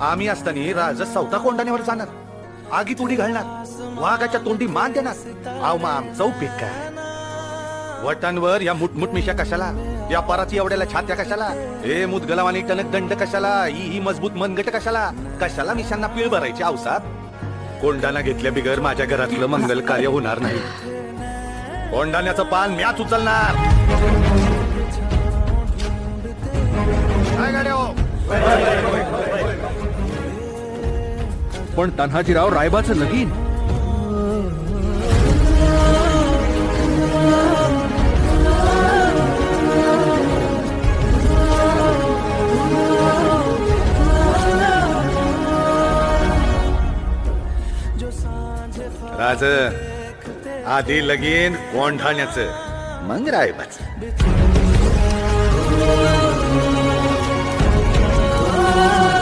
आम्ही असताना राज चौथा कोंडाण्यावर जाणार, आगीत उडी घालणार, वाघाच्या तोंडी मान देणार. आव मग आमचा उपयोग काय? वटांवर या मुठमुठ मिशा कशाला? या पराची एवढ्याला छात्या कशाला? ए मुदगलावानी टणक दंड कशाला? ही मजबूत मनगट कशाला? कशाला मिशांना पीळ भरायची औसात? कोंडाणा घेतल्या बिगर माझ्या घरातलं मंगल कार्य होणार नाही. कोंडाण्याचं पान म्याच उचलणार. काय गाड्या हो? पण तान्हाजीराव, रायबाचं लगीन. राज, आधी लगीन कोंढाण्याचं, मग रायबाचं.